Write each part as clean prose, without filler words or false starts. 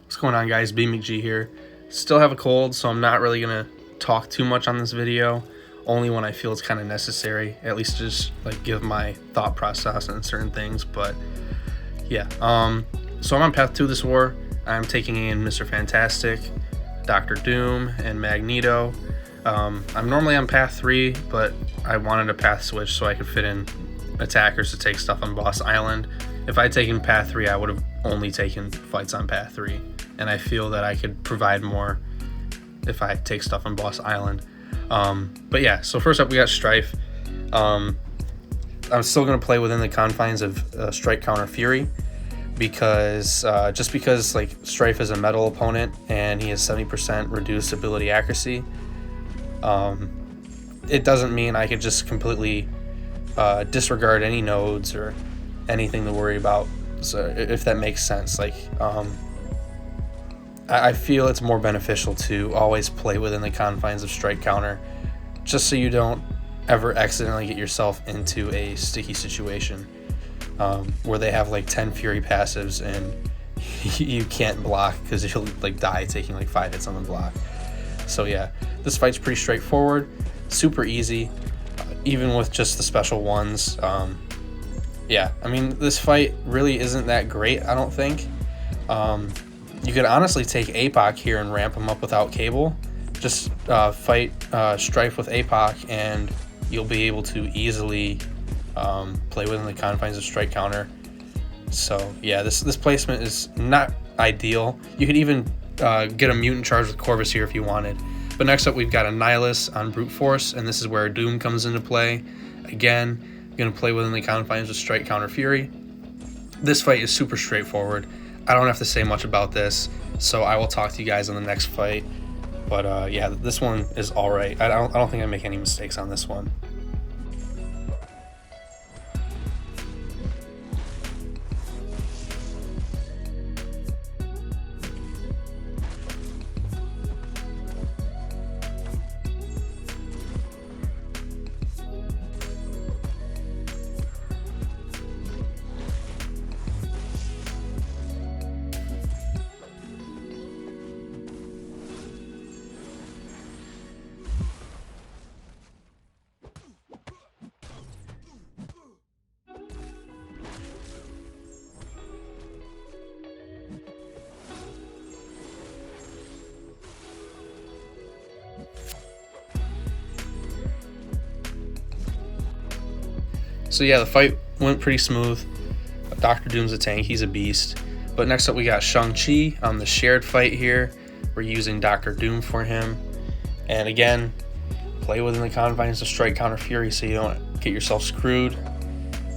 What's going on, guys? BMcG here. Still have a cold, so I'm not really gonna talk too much on this video, only when I feel it's kind of necessary, at least just like give my thought process on certain things. But yeah, so I'm on path 2 this war. I'm taking in Mr. Fantastic, Dr. Doom, and Magneto. I'm normally on path 3, but I wanted a path switch so I could fit in attackers to take stuff on Boss Island. If I had taken path 3, I would have only taken fights on path 3, and I feel that I could provide more if I take stuff on Boss Island. But yeah, so first up we got Strife. I'm still going to play within the confines of Strike Counter Fury, because just because like Strife is a metal opponent and he has 70% reduced ability accuracy, it doesn't mean I could just completely disregard any nodes or anything to worry about. So if that makes sense, like I feel it's more beneficial to always play within the confines of Strike Counter, just so you don't ever accidentally get yourself into a sticky situation where they have like 10 Fury passives and you can't block because you'll like die taking like 5 hits on the block. So yeah, this fight's pretty straightforward, super easy, even with just the special ones. Yeah, I mean, this fight really isn't that great, I don't think. You could honestly take APOC here and ramp him up without Cable. Just fight Strife with APOC and you'll be able to easily play within the confines of Strike Counter. So yeah, this placement is not ideal. You could even get a mutant charge with Corvus here if you wanted. But next up we've got a Nihilus on Brute Force, and this is where Doom comes into play. Again, going to play within the confines of Strike Counter Fury. This fight is super straightforward. I don't have to say much about this, so I will talk to you guys on the next fight. But yeah, this one is all right. I don't think I make any mistakes on this one. So yeah, the fight went pretty smooth. Dr. Doom's a tank, he's a beast. But next up we got Shang-Chi on the shared fight here. We're using Dr. Doom for him. And again, play within the confines of Strike Counter Fury so you don't get yourself screwed.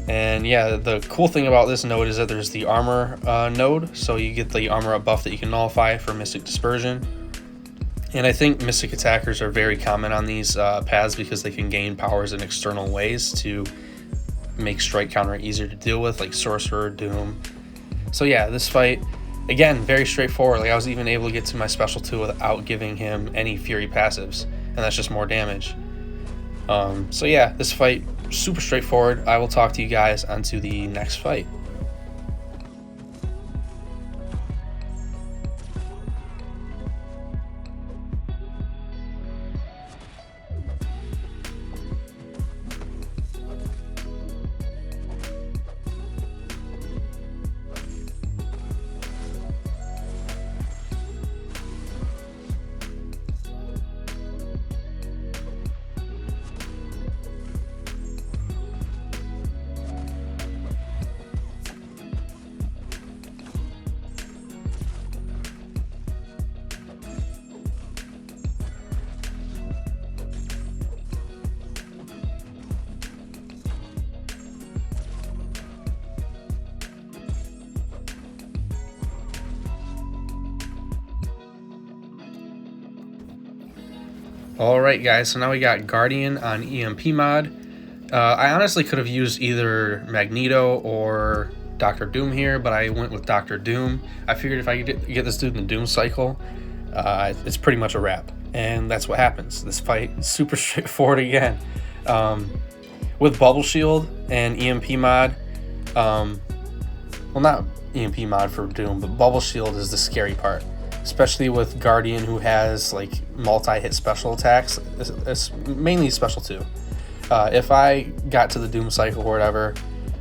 And yeah, the cool thing about this node is that there's the armor node, so you get the armor up buff that you can nullify for Mystic Dispersion. And I think Mystic attackers are very common on these paths because they can gain powers in external ways to make Strike Counter easier to deal with, like Sorcerer, Doom. So yeah, this fight, again, very straightforward. Like I was even able to get to my special 2 without giving him any Fury passives, and that's just more damage. So yeah, this fight, super straightforward. I will talk to you guys onto the next fight. Alright guys, so now we got Guardian on EMP mod. I honestly could have used either Magneto or Dr. Doom here, but I went with Dr. Doom. I figured if I could get this dude in the Doom cycle, it's pretty much a wrap. And that's what happens. This fight is super straightforward again. With Bubble Shield and EMP mod, well, not EMP mod for Doom, but Bubble Shield is the scary part, especially with Guardian, who has like multi-hit special attacks. It's mainly special 2. If I got to the Doom cycle or whatever,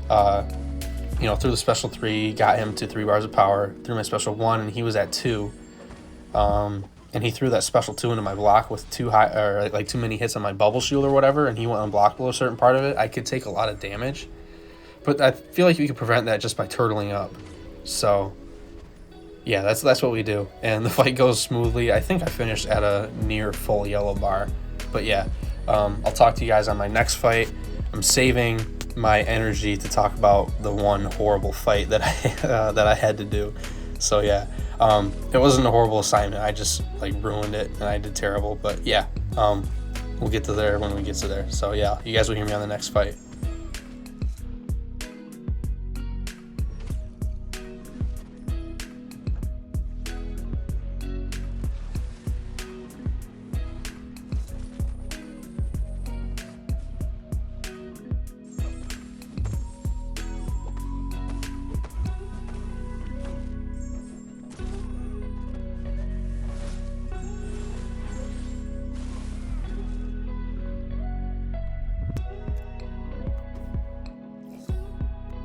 through the special 3, got him to 3 bars of power, through my special 1, and he was at 2, and he threw that special 2 into my block with too many hits on my Bubble Shield or whatever, and he went unblockable a certain part of it, I could take a lot of damage. But I feel like you could prevent that just by turtling up. So yeah, that's what we do, and the fight goes smoothly. I think I finished at a near full yellow bar. But yeah, I'll talk to you guys on my next fight. I'm saving my energy to talk about the one horrible fight that I had to do. So yeah, it wasn't a horrible assignment. I just like ruined it and I did terrible. But yeah, we'll get to there when we get to there. So yeah, you guys will hear me on the next fight.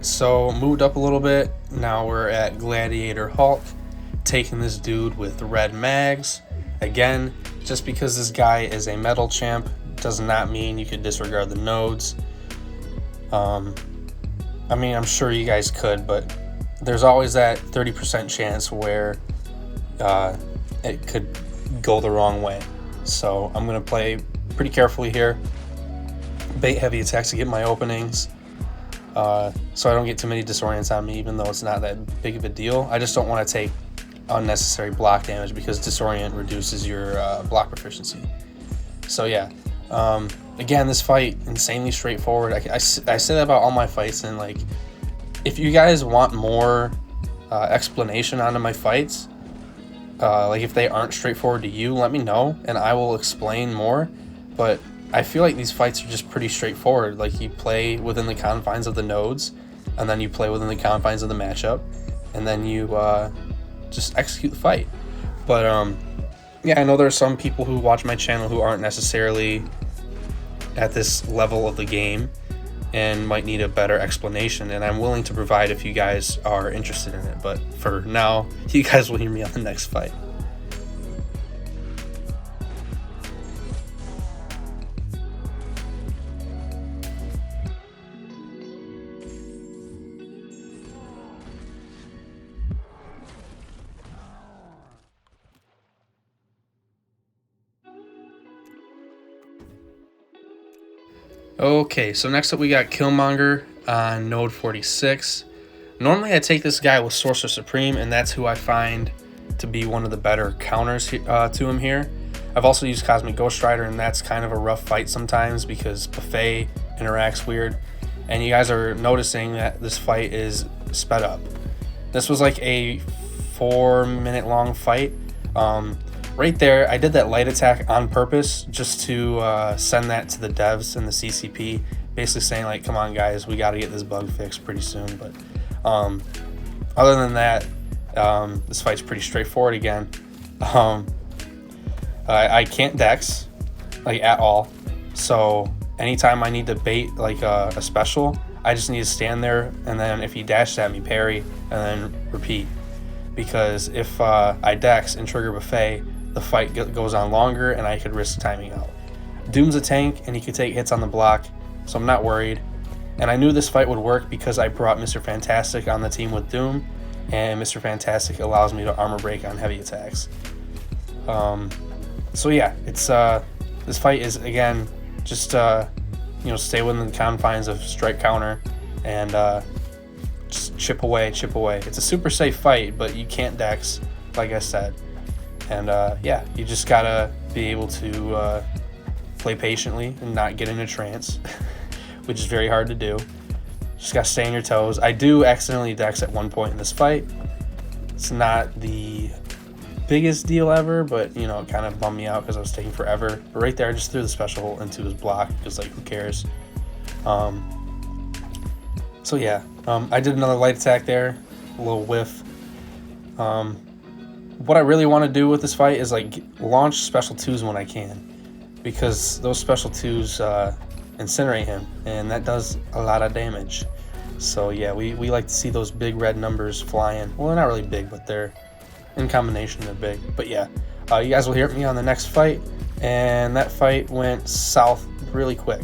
So moved up a little bit. Now we're at Gladiator Hulk, taking this dude with red mags. Again, just because this guy is a metal champ does not mean you could disregard the nodes. I mean, I'm sure you guys could, but there's always that 30% chance where it could go the wrong way. So I'm going to play pretty carefully here, bait heavy attacks to get my openings, so I don't get too many disorients on me, even though it's not that big of a deal. I just don't want to take unnecessary block damage because disorient reduces your block proficiency. So yeah, again, this fight, insanely straightforward. I say that about all my fights, and like, if you guys want more explanation onto my fights, like if they aren't straightforward to you, let me know and I will explain more. But I feel like these fights are just pretty straightforward. Like, you play within the confines of the nodes, and then you play within the confines of the matchup, and then you just execute the fight. But yeah, I know there are some people who watch my channel who aren't necessarily at this level of the game and might need a better explanation, and I'm willing to provide if you guys are interested in it. But for now, you guys will hear me on the next fight. Okay, so next up we got Killmonger on node 46. Normally I take this guy with Sorcerer Supreme, and that's who I find to be one of the better counters to him here. I've also used Cosmic Ghost Rider, and that's kind of a rough fight sometimes because Buffet interacts weird. And you guys are noticing that this fight is sped up. This was like a 4-minute long fight. Right there, I did that light attack on purpose just to send that to the devs and the CCP, basically saying like, come on guys, we got to get this bug fixed pretty soon. But other than that, this fight's pretty straightforward again. I can't dex, like, at all. So anytime I need to bait like a special, I just need to stand there, and then if he dashes at me, parry, and then repeat. Because if I dex and trigger Buffet, the fight goes on longer and I could risk timing out. Doom's a tank and he could take hits on the block, so I'm not worried. And I knew this fight would work because I brought Mr. Fantastic on the team with Doom, and Mr. Fantastic allows me to armor break on heavy attacks. So yeah, it's this fight is, again, just stay within the confines of strike counter and just chip away. It's a super safe fight, but you can't dex, like I said. And yeah, you just gotta be able to play patiently and not get in a trance, which is very hard to do. Just gotta stay on your toes. I do accidentally dex at one point in this fight. It's not the biggest deal ever, but it kind of bummed me out because I was taking forever. But right there, I just threw the special into his block because, like, who cares? So yeah, I did another light attack there. a little whiff. What I really want to do with this fight is like launch special 2s when I can, because those special 2s incinerate him, and that does a lot of damage. So yeah, we like to see those big red numbers flying. Well, they're not really big, but they're in combination, they're big. But yeah, you guys will hear me on the next fight, and that fight went south really quick.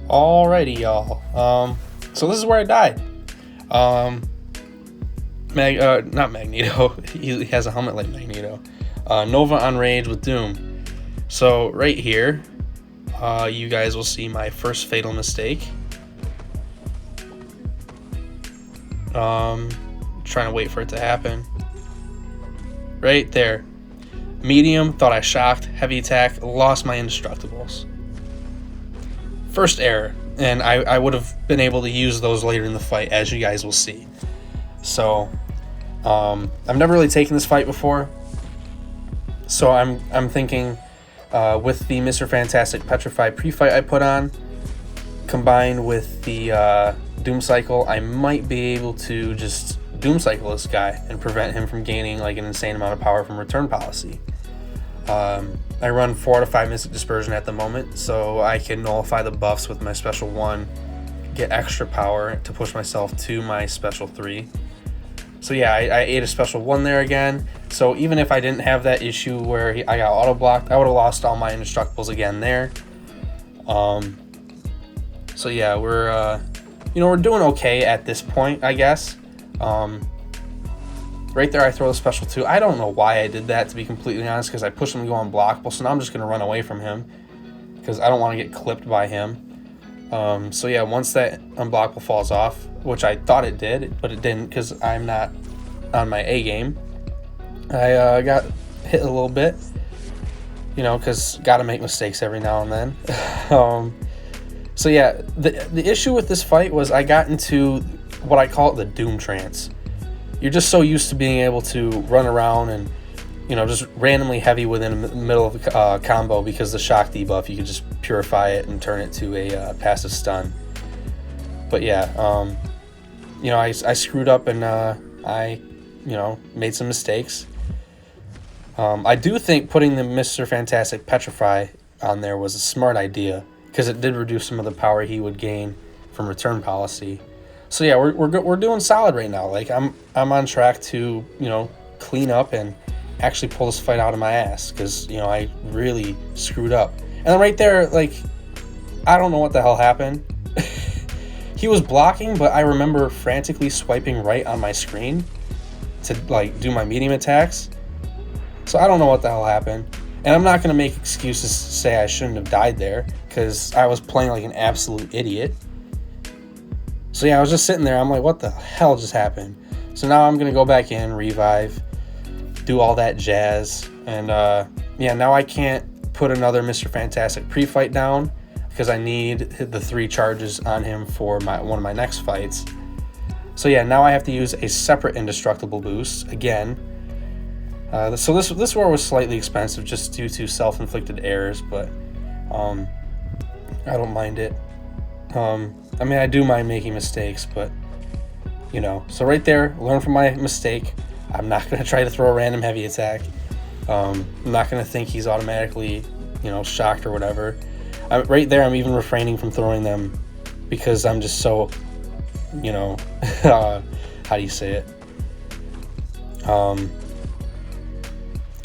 Alrighty, y'all. So this is where I died. Not Magneto. He has a helmet like Magneto. Nova on Rage with Doom. So right here, you guys will see my first fatal mistake. Trying to wait for it to happen. Right there. Medium, thought I shocked. Heavy attack, lost my indestructibles. First error, and I would have been able to use those later in the fight, as you guys will see. So I've never really taken this fight before, so I'm thinking with the Mr. Fantastic Petrify pre-fight I put on, combined with the Doom Cycle, I might be able to just Doom Cycle this guy and prevent him from gaining like an insane amount of power from Return Policy. I run 4 out of 5 Mystic Dispersion at the moment, so I can nullify the buffs with my special 1, get extra power to push myself to my special 3. So yeah, I ate a special 1 there again. So even if I didn't have that issue where I got auto blocked, I would have lost all my indestructibles again there. So yeah, we're doing okay at this point, I guess. Right there, I throw the special 2. I don't know why I did that, to be completely honest, because I pushed him to go unblockable. So now I'm just going to run away from him because I don't want to get clipped by him. So yeah, once that unblockable falls off, which I thought it did, but it didn't because I'm not on my A game, I got hit a little bit, because got to make mistakes every now and then. So yeah, the issue with this fight was I got into what I call it the Doom Trance. You're just so used to being able to run around and, just randomly heavy within the middle of a combo because the shock debuff, you can just purify it and turn it to a passive stun. But yeah, I screwed up and I made some mistakes. I do think putting the Mr. Fantastic Petrify on there was a smart idea because it did reduce some of the power he would gain from Return Policy. So yeah, we're doing solid right now. Like I'm on track to clean up and actually pull this fight out of my ass because I really screwed up. And then right there, like I don't know what the hell happened. He was blocking, but I remember frantically swiping right on my screen to like do my medium attacks. So I don't know what the hell happened. And I'm not gonna make excuses to say I shouldn't have died there because I was playing like an absolute idiot. So yeah, I was just sitting there. I'm like, what the hell just happened? So now I'm going to go back in, revive, do all that jazz. And now I can't put another Mr. Fantastic pre-fight down because I need the 3 charges on him for one of my next fights. So yeah, now I have to use a separate indestructible boost again. So this war was slightly expensive just due to self-inflicted errors, but I don't mind it. I do mind making mistakes, but so right there, learn from my mistake. I'm not going to try to throw a random heavy attack. I'm not going to think he's automatically, shocked or whatever. Right there, I'm even refraining from throwing them because I'm just so, how do you say it?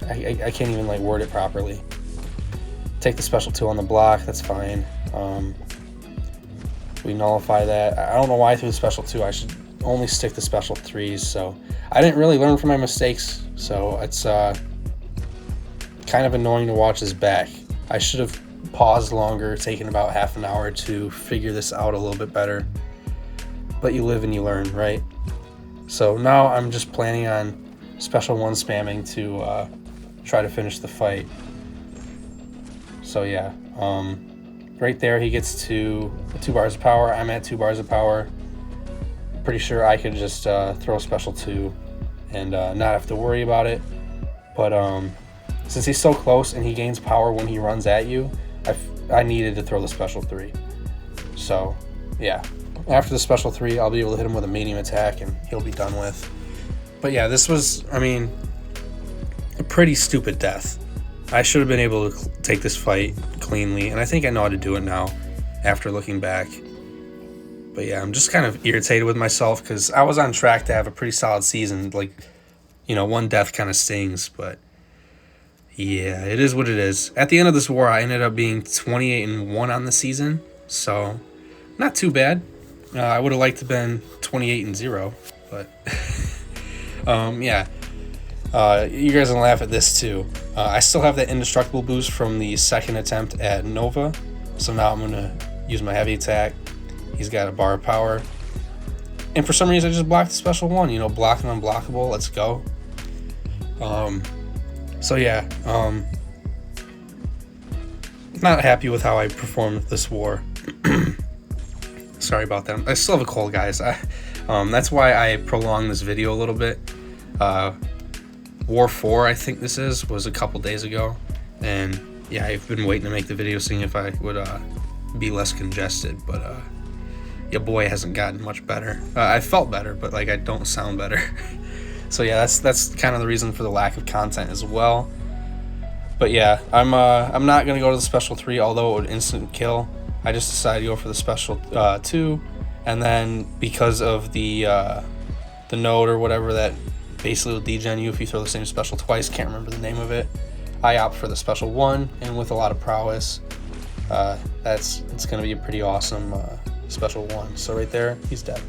I can't even word it properly. take the special 2 on the block. That's fine. We nullify that. I don't know why I threw the special 2. I should only stick the special 3s. So I didn't really learn from my mistakes. So it's kind of annoying to watch this back. I should have paused longer, taken about half an hour to figure this out a little bit better. But you live and you learn, right? So now I'm just planning on special 1 spamming to try to finish the fight. So yeah, right there he gets to 2 bars of power. I'm at 2 bars of power. Pretty sure I could just throw special 2 and not have to worry about it. But since he's so close and he gains power when he runs at you, I needed to throw the special 3. So yeah, after the special 3, I'll be able to hit him with a medium attack and he'll be done with. But yeah, this was, I mean, a pretty stupid death. I should have been able to take this fight cleanly, and I think I know how to do it now after looking back. But yeah, I'm just kind of irritated with myself because I was on track to have a pretty solid season. Like, you know, 1 death kind of stings, but yeah, it is what it is. At the end of this war, I ended up being 28-1 on the season, so not too bad. I would have liked to have been 28-0, but yeah. You guys can laugh at this too. I still have that indestructible boost from the 2nd attempt at Nova, so now I'm going to use my heavy attack. He's got a bar of power, and for some reason I just blocked the special 1, you know, block and unblockable. Let's go. So yeah, not happy with how I performed this war. Sorry about that. I still have a cold, guys. That's why I prolonged this video a little bit. War 4, I think this was a couple days ago, and yeah, I've been waiting to make the video, seeing if I would be less congested, but your boy hasn't gotten much better. I felt better, but like I don't sound better. So yeah, that's kind of the reason for the lack of content as well. But yeah, I'm not gonna go to the special 3, although it would instant kill. I just decided to go for the special 2, and then because of the node or whatever that basically will degen you if you throw the same special twice, can't remember the name of it, I opt for the special 1, and with a lot of prowess, it's gonna be a pretty awesome special 1. So right there, he's dead.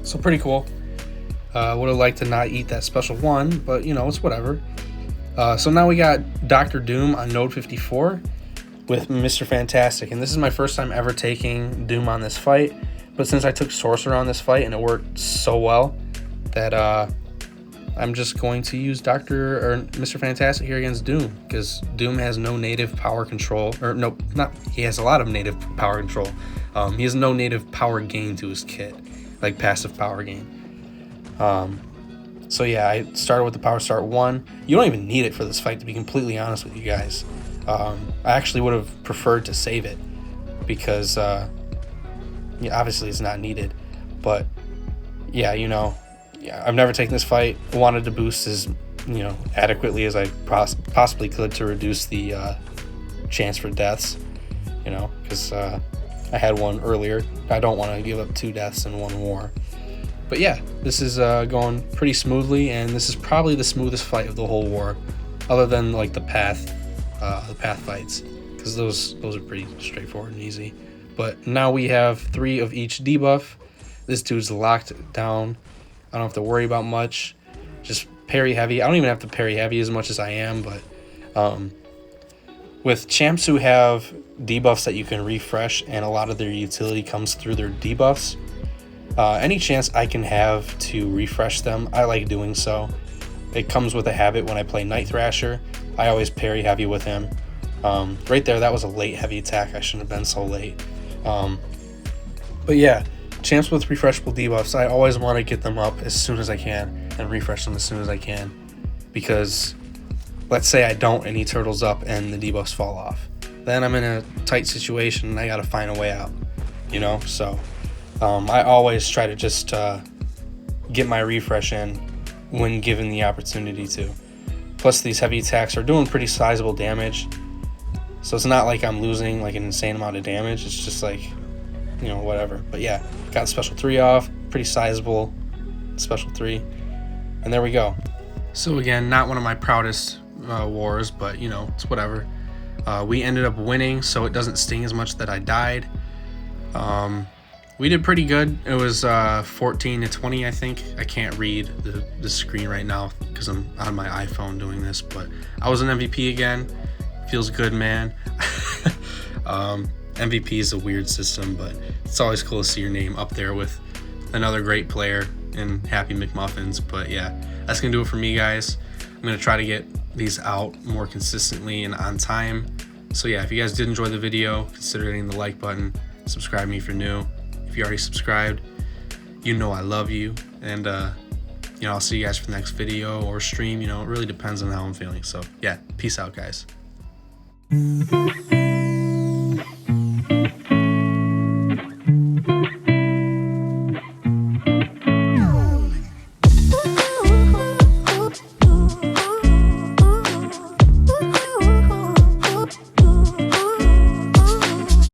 So pretty cool. Would have liked to not eat that special 1, but you know, it's whatever. So now we got Dr. Doom on node 54 with Mr. Fantastic, and this is my first time ever taking Doom on this fight, but since I took Sorcerer on this fight and it worked so well that I'm just going to use Mr. Fantastic here against Doom, because Doom has no native power control, or no, not, he has a lot of native power control. He has no native power gain to his kit, like passive power gain. So yeah, I started with the power start 1. You don't even need it for this fight, to be completely honest with you guys. I actually would have preferred to save it because yeah, obviously it's not needed, but yeah, you know, yeah, I've never taken this fight. Wanted to boost as, you know, adequately as I possibly could to reduce the chance for deaths, you know, because I had 1 earlier. I don't want to give up 2 deaths in 1 war. But yeah, this is going pretty smoothly, and this is probably the smoothest fight of the whole war, other than like the path fights, because those are pretty straightforward and easy. But now we have 3 of each debuff. This dude's locked down. I don't have to worry about much. Just parry heavy. I don't even have to parry heavy as much as I am, but with champs who have debuffs that you can refresh, and a lot of their utility comes through their debuffs, any chance I can have to refresh them, I like doing so. It comes with a habit when I play Night Thrasher. I always parry heavy with him. Right there, that was a late heavy attack. I shouldn't have been so late. But yeah, champs with refreshable debuffs, I always want to get them up as soon as I can and refresh them as soon as I can. Because let's say I don't and he turtles up and the debuffs fall off. Then I'm in a tight situation and I got to find a way out, you know? So I always try to just get my refresh in when given the opportunity to. Plus these heavy attacks are doing pretty sizable damage, so it's not like I'm losing like an insane amount of damage. It's just like, you know, whatever. But yeah, got special 3 off, pretty sizable special 3, and there we go. So again, not one of my proudest wars, but you know, it's whatever. We ended up winning, so it doesn't sting as much that I died. We did pretty good. It was 14-20, I think. I can't read the screen right now because I'm on my iPhone doing this, but I was an MVP again. Feels good, man. MVP is a weird system, but it's always cool to see your name up there with another great player in Happy McMuffins. But yeah, that's gonna do it for me, guys. I'm gonna try to get these out more consistently and on time. So yeah, if you guys did enjoy the video, consider hitting the like button, subscribe me if you're new. If you already subscribed, you know I love you, and I'll see you guys for the next video or stream. It really depends on how I'm feeling. So yeah, peace out, guys.